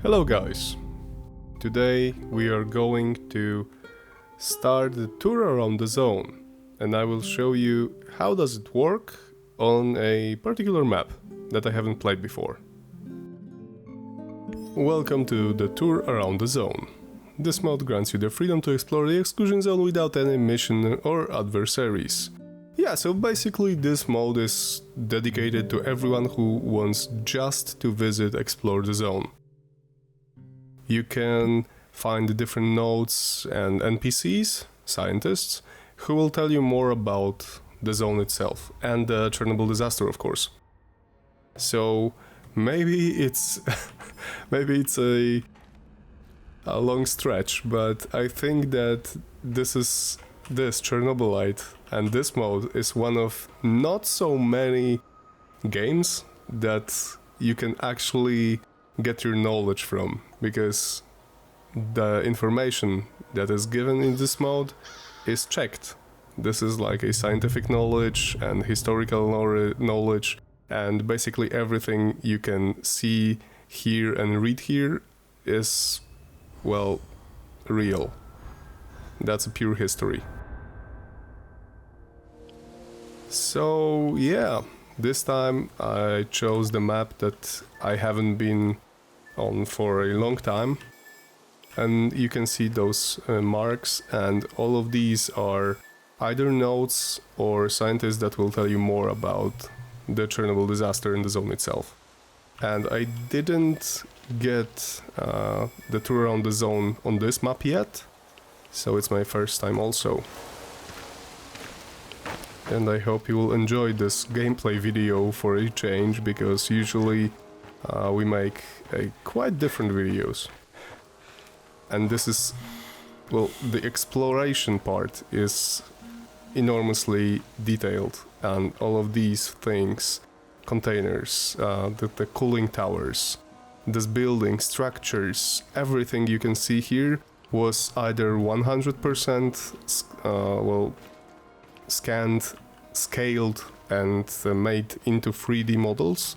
Hello guys! Today we are going to start the tour around the zone and I will show you how does it work on a particular map that I haven't played before. Welcome to the tour around the zone. This mod grants you the freedom to explore the exclusion zone without any mission or adversaries. Yeah, so basically this mode is dedicated to everyone who wants just to explore the zone. You can find different nodes and NPCs, scientists, who will tell you more about the zone itself and the Chernobyl disaster, of course. So maybe it's a long stretch, but I think that this Chernobylite and this mode is one of not so many games that you can actually get your knowledge from, because the information that is given in this mode is checked. This is like a scientific knowledge and historical knowledge, and basically everything you can see, hear and read here is, well, real. That's a pure history. So yeah, this time I chose the map that I haven't been on for a long time, and you can see those marks, and all of these are either nodes or scientists that will tell you more about the Chernobyl disaster in the zone itself. And I didn't get the tour around the zone on this map yet, so it's my first time also. And I hope you will enjoy this gameplay video for a change, because usually we make quite different videos. And this is, well, the exploration part is enormously detailed, and all of these things, containers, the cooling towers, this building, structures, everything you can see here was either 100% scanned, scaled and made into 3D models,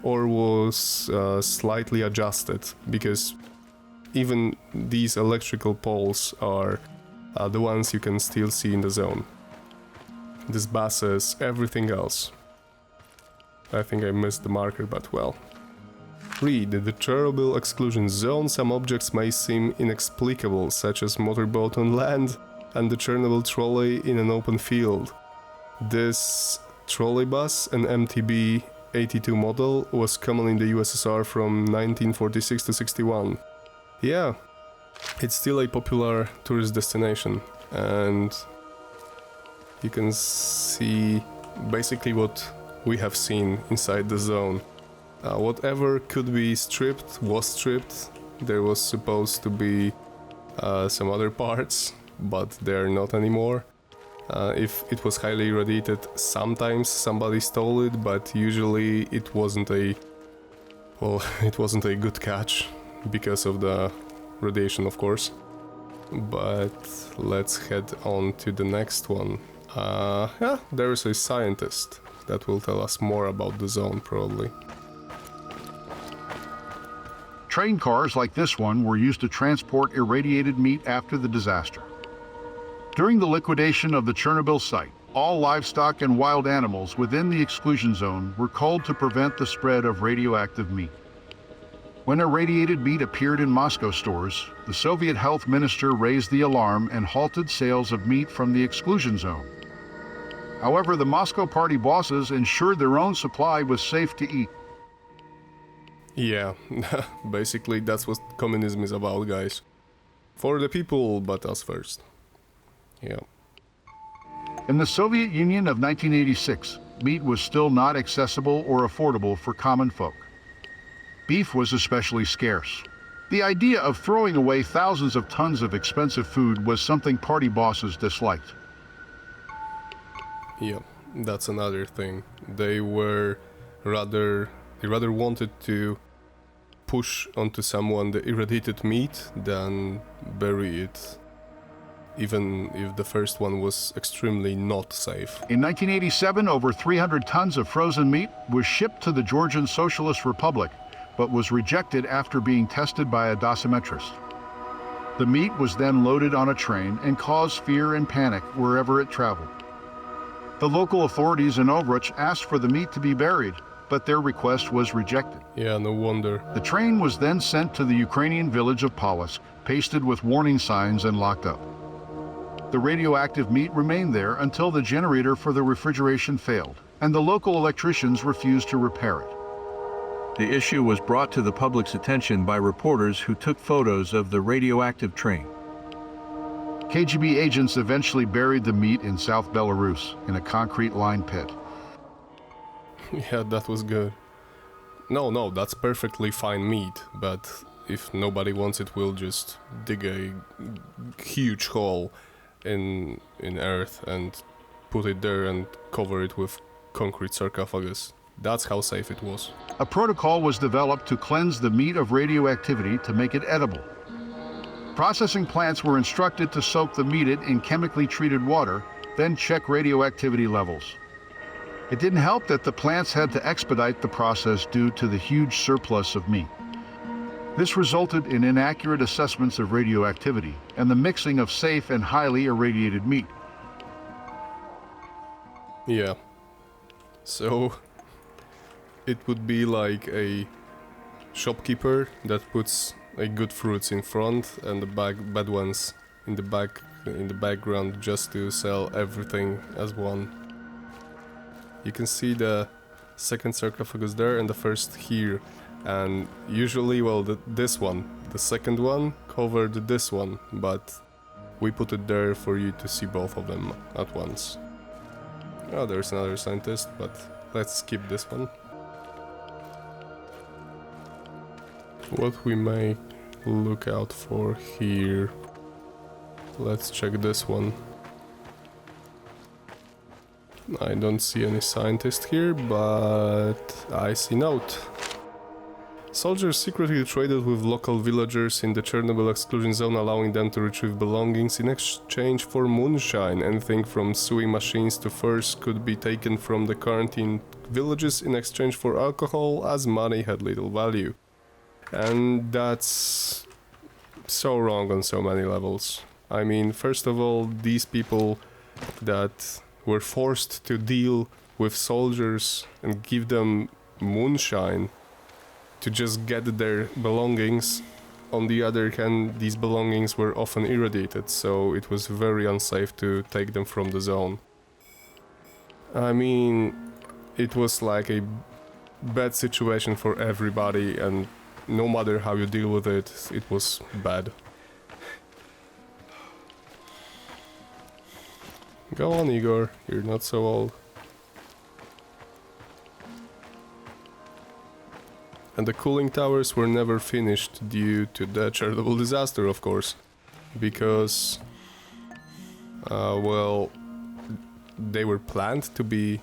or was slightly adjusted, because even these electrical poles are the ones you can still see in the zone. These buses, everything else. I think I missed the marker, but well. Read the Chernobyl Exclusion Zone. Some objects may seem inexplicable, such as motorboat on land and the Chernobyl trolley in an open field. This trolleybus, an MTB-82 model, was common in the USSR from 1946 to 61. Yeah, it's still a popular tourist destination, and you can see basically what we have seen inside the zone. Whatever could be stripped was stripped. There was supposed to be some other parts, but they're not anymore. If it was highly irradiated, sometimes somebody stole it, but usually it wasn't a good catch because of the radiation, of course. But let's head on to the next one. Yeah, there is a scientist that will tell us more about the zone, probably. Train cars like this one were used to transport irradiated meat after the disaster. During the liquidation of the Chernobyl site, all livestock and wild animals within the exclusion zone were culled to prevent the spread of radioactive meat. When irradiated meat appeared in Moscow stores, the Soviet health minister raised the alarm and halted sales of meat from the exclusion zone. However, the Moscow party bosses ensured their own supply was safe to eat. Yeah, basically that's what communism is about, guys. For the people, but us first. Yeah. In the Soviet Union of 1986, meat was still not accessible or affordable for common folk. Beef was especially scarce. The idea of throwing away thousands of tons of expensive food was something party bosses disliked. Yeah, that's another thing. They rather wanted to push onto someone the irradiated meat than bury it, even if the first one was extremely not safe. In 1987, over 300 tons of frozen meat was shipped to the Georgian Socialist Republic, but was rejected after being tested by a dosimetrist. The meat was then loaded on a train and caused fear and panic wherever it traveled. The local authorities in Ovruch asked for the meat to be buried, but their request was rejected. Yeah, no wonder. The train was then sent to the Ukrainian village of Polotsk, pasted with warning signs and locked up. The radioactive meat remained there until the generator for the refrigeration failed, and the local electricians refused to repair it. The issue was brought to the public's attention by reporters who took photos of the radioactive train. KGB agents eventually buried the meat in South Belarus in a concrete-lined pit. Yeah, that was good. No, that's perfectly fine meat, but if nobody wants it, we'll just dig a huge hole in earth and put it there and cover it with concrete sarcophagus. That's how safe it was. A protocol was developed to cleanse the meat of radioactivity to make it edible. Processing plants were instructed to soak the meat in chemically treated water, then check radioactivity levels. It didn't help that the plants had to expedite the process due to the huge surplus of meat. This resulted in inaccurate assessments of radioactivity and the mixing of safe and highly irradiated meat. Yeah. So it would be like a shopkeeper that puts good fruits in front and the bad ones in the background just to sell everything as one. You can see the second sarcophagus there and the first here, and usually, well, this one, the second one covered this one, but we put it there for you to see both of them at once. Oh, there's another scientist, but let's skip this one. What we may look out for here. Let's check this one. I don't see any scientist here, but I see note. Soldiers secretly traded with local villagers in the Chernobyl Exclusion Zone, allowing them to retrieve belongings in exchange for moonshine. Anything from sewing machines to furs could be taken from the quarantined villages in exchange for alcohol, as money had little value. And that's so wrong on so many levels. I mean, first of all, these people that were forced to deal with soldiers and give them moonshine to just get their belongings. On the other hand, these belongings were often irradiated, so it was very unsafe to take them from the zone. I mean, it was like a bad situation for everybody, and no matter how you deal with it, it was bad. Go on, Igor, you're not so old. And the cooling towers were never finished due to the Chernobyl disaster, of course. Because, well, they were planned to be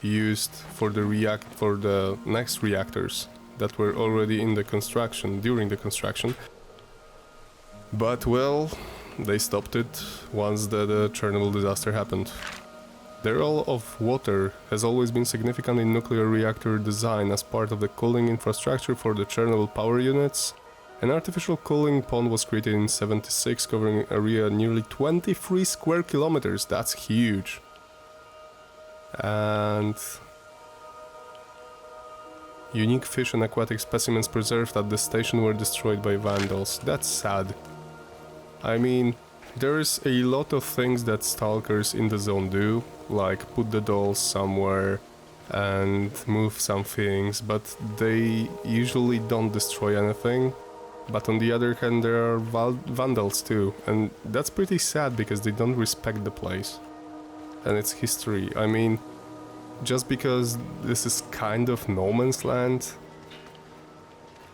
used for the next reactors that were already in the construction, during the construction. But, well, they stopped it once the Chernobyl disaster happened. The role of water has always been significant in nuclear reactor design as part of the cooling infrastructure for the Chernobyl power units. An artificial cooling pond was created in '76, covering an area nearly 23 square kilometers. That's huge. And unique fish and aquatic specimens preserved at the station were destroyed by vandals. That's sad. I mean, there's a lot of things that stalkers in the zone do, like put the dolls somewhere and move some things, but they usually don't destroy anything. But on the other hand, there are vandals too, and that's pretty sad because they don't respect the place and its history. I mean, just because this is kind of no man's land,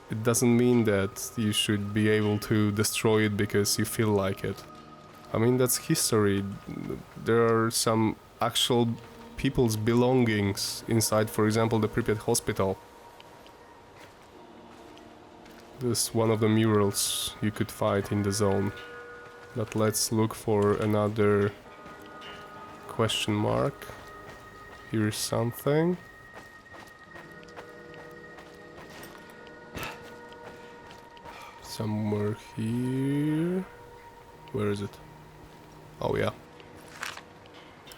it doesn't mean that you should be able to destroy it because you feel like it. I mean, that's history. There are some actual people's belongings inside, for example, the Pripyat hospital. This is one of the murals you could find in the zone. But let's look for another question mark. Here's something. somewhere here. Where is it? Oh yeah.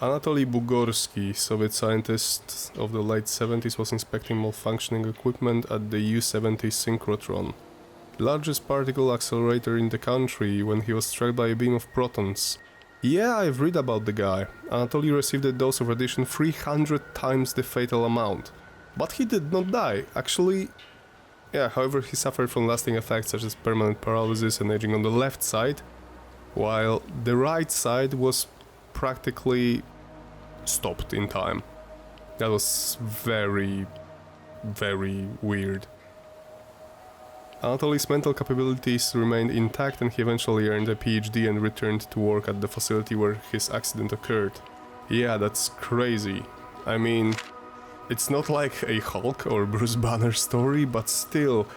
Anatoly Bugorsky, Soviet scientist of the late 70s, was inspecting malfunctioning equipment at the U-70 synchrotron, the largest particle accelerator in the country, when he was struck by a beam of protons. Yeah, I've read about the guy. Anatoly received a dose of radiation 300 times the fatal amount. But he did not die, actually. Yeah, however, he suffered from lasting effects such as permanent paralysis and aging on the left side, while the right side was practically stopped in time. That was very, very weird. Anatoly's mental capabilities remained intact, and he eventually earned a PhD and returned to work at the facility where his accident occurred. Yeah, that's crazy. I mean, it's not like a Hulk or Bruce Banner story, but still,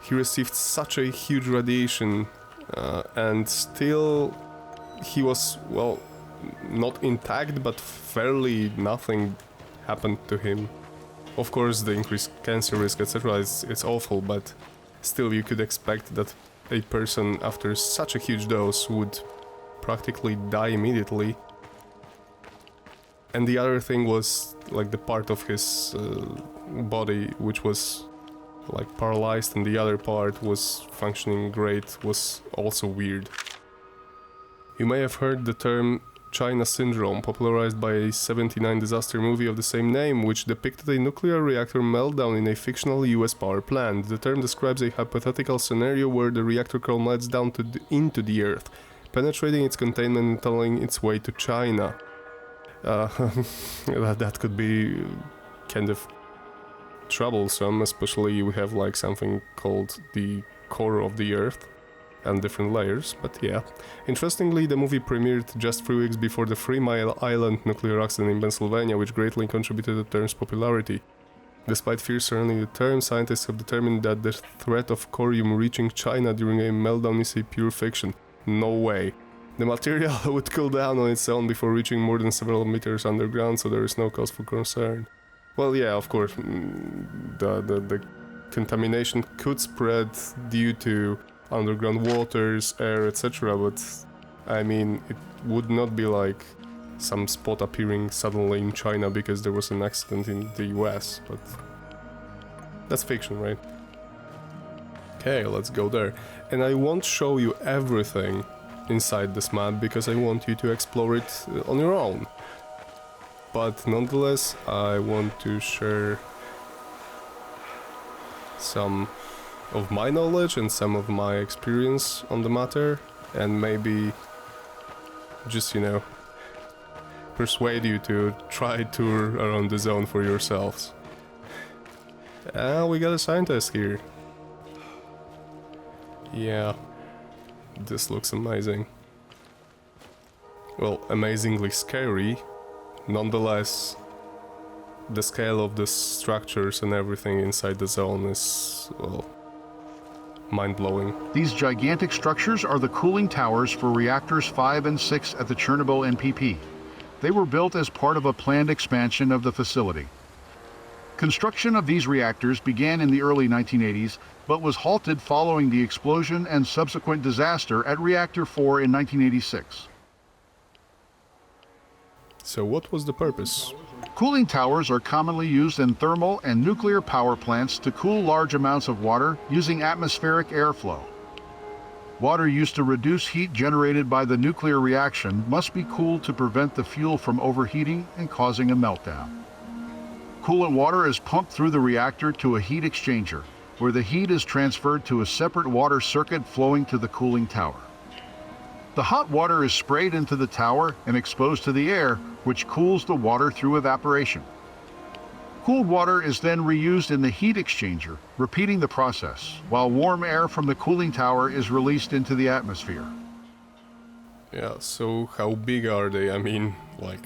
he received such a huge radiation, and still he was, well, not intact, but fairly nothing happened to him. Of course, the increased cancer risk, etc. it's awful, but still you could expect that a person after such a huge dose would practically die immediately. And the other thing was, like, the part of his body which was like paralyzed and the other part was functioning great was also weird. You may have heard the term China Syndrome, popularized by a 1979 disaster movie of the same name, which depicted a nuclear reactor meltdown in a fictional US power plant. The term describes a hypothetical scenario where the reactor core melts down into the Earth, penetrating its containment and tunneling its way to China. That could be kind of troublesome, especially we have like something called the core of the Earth and different layers, but yeah. Interestingly, the movie premiered just 3 weeks before the 3 Mile Island nuclear accident in Pennsylvania, which greatly contributed to the term's popularity. Despite fears surrounding the term, scientists have determined that the threat of corium reaching China during a meltdown is a pure fiction. No way. The material would cool down on its own before reaching more than several meters underground, so there is no cause for concern. Well, yeah, of course, the contamination could spread due to underground waters, air, etc., but I mean, it would not be like some spot appearing suddenly in China because there was an accident in the US, but that's fiction, right? Okay, let's go there. And I won't show you everything inside this map because I want you to explore it on your own. But nonetheless, I want to share some of my knowledge and some of my experience on the matter, and maybe just, you know, persuade you to try a tour around the zone for yourselves. And we got a scientist here. Yeah, this looks amazing. Well, amazingly scary. Nonetheless, the scale of the structures and everything inside the zone is, well, mind-blowing. These gigantic structures are the cooling towers for reactors 5 and 6 at the Chernobyl NPP. They were built as part of a planned expansion of the facility. Construction of these reactors began in the early 1980s, but was halted following the explosion and subsequent disaster at Reactor 4 in 1986. So what was the purpose? Cooling towers are commonly used in thermal and nuclear power plants to cool large amounts of water using atmospheric airflow. Water used to reduce heat generated by the nuclear reaction must be cooled to prevent the fuel from overheating and causing a meltdown. Coolant water is pumped through the reactor to a heat exchanger, where the heat is transferred to a separate water circuit flowing to the cooling tower. The hot water is sprayed into the tower and exposed to the air, which cools the water through evaporation. Cooled water is then reused in the heat exchanger, repeating the process, while warm air from the cooling tower is released into the atmosphere. Yeah, so how big are they? I mean, like,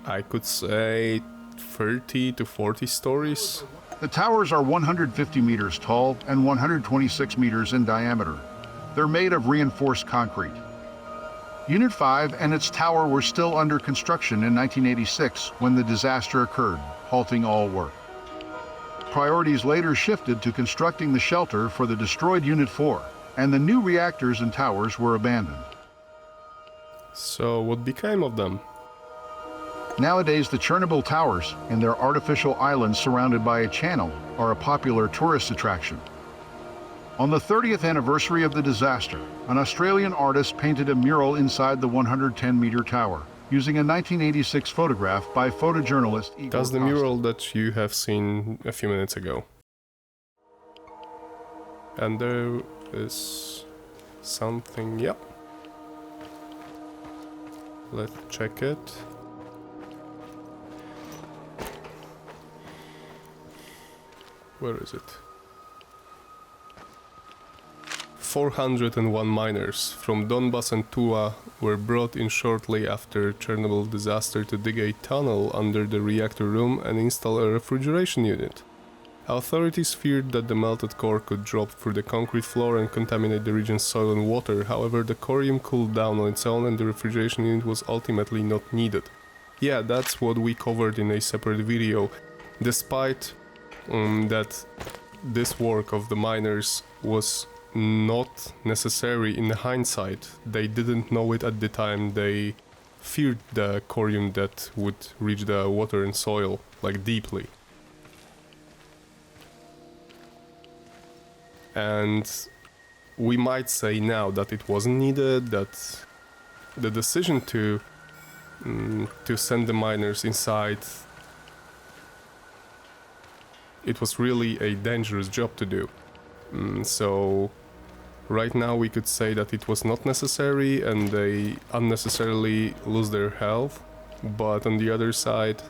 I could say 30 to 40 stories. The towers are 150 meters tall and 126 meters in diameter. They're made of reinforced concrete. Unit 5 and its tower were still under construction in 1986 when the disaster occurred, halting all work. priorities later shifted to constructing the shelter for the destroyed Unit 4, and the new reactors and towers were abandoned. So what became of them? Nowadays, the Chernobyl towers and their artificial islands surrounded by a channel are a popular tourist attraction. On the 30th anniversary of the disaster, an Australian artist painted a mural inside the 110-meter tower, using a 1986 photograph by photojournalist Igor That's the Costa. mural that you have seen a few minutes ago. And there is something, yep. Let's check it. Where is it? 401 miners from Donbass and Tula were brought in shortly after Chernobyl disaster to dig a tunnel under the reactor room and install a refrigeration unit. Authorities feared that the melted core could drop through the concrete floor and contaminate the region's soil and water. However, the corium cooled down on its own and the refrigeration unit was ultimately not needed. Yeah, that's what we covered in a separate video. Despite that this work of the miners was not necessary in hindsight, they didn't know it at the time. They feared the corium that would reach the water and soil, like deeply. And we might say now that it wasn't needed, that the decision to send the miners inside, it was really a dangerous job to do. So right now we could say that it was not necessary and they unnecessarily lose their health, but on the other side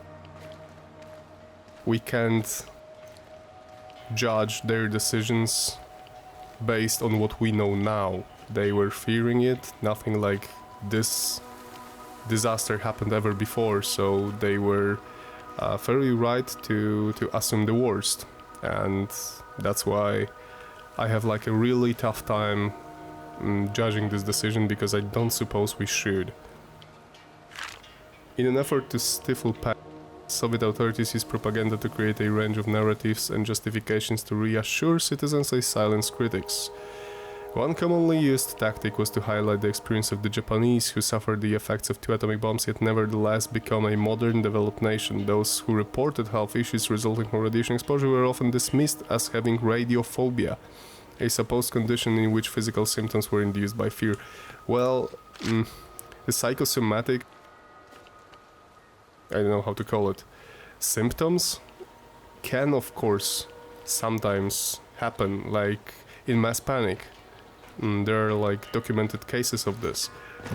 we can't judge their decisions based on what we know now. They were fearing it, nothing like this disaster happened ever before, so they were fairly right to assume the worst, and that's why I have like a really tough time judging this decision, because I don't suppose we should. In an effort to stifle panic, Soviet authorities used propaganda to create a range of narratives and justifications to reassure citizens and silence critics. One commonly used tactic was to highlight the experience of the Japanese, who suffered the effects of 2 atomic bombs yet nevertheless become a modern developed nation. Those who reported health issues resulting from radiation exposure were often dismissed as having radiophobia, a supposed condition in which physical symptoms were induced by fear. Well, the psychosomatic, I don't know how to call it, symptoms can of course sometimes happen, like in mass panic. There are like documented cases of this,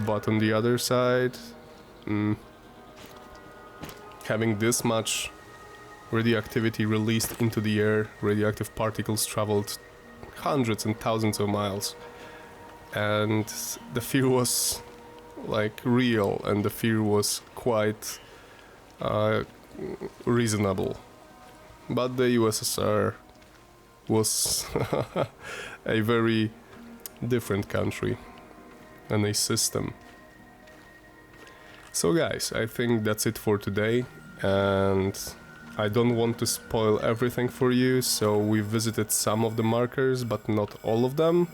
but on the other side, having this much radioactivity released into the air, radioactive particles traveled hundreds and thousands of miles, and the fear was like real, and the fear was quite reasonable. But the USSR was a very different country and a system. So guys, I think that's it for today, and I don't want to spoil everything for you, so we visited some of the markers but not all of them,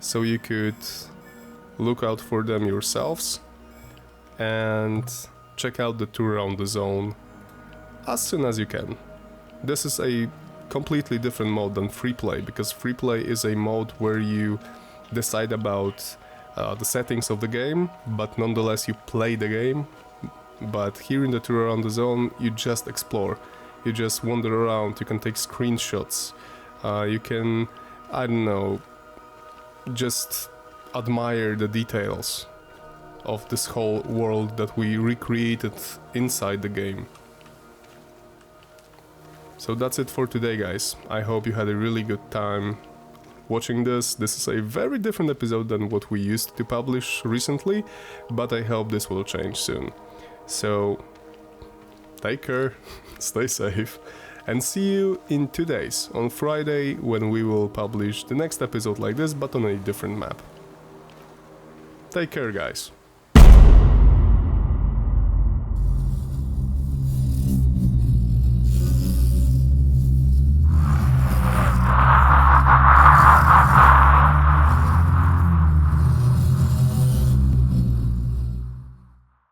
so you could look out for them yourselves and check out the tour around the zone as soon as you can. This is a completely different mode than free play, because free play is a mode where you decide about the settings of the game, but nonetheless you play the game. But here in the tour around the zone, you just explore, you just wander around, you can take screenshots, you can, I don't know, just admire the details of this whole world that we recreated inside the game. So that's it for today, guys. I hope you had a really good time watching this. This is a very different episode than what we used to publish recently, but I hope this will change soon. So take care, stay safe, and see you in 2 days, on Friday, when we will publish the next episode like this, but on a different map. Take care, guys.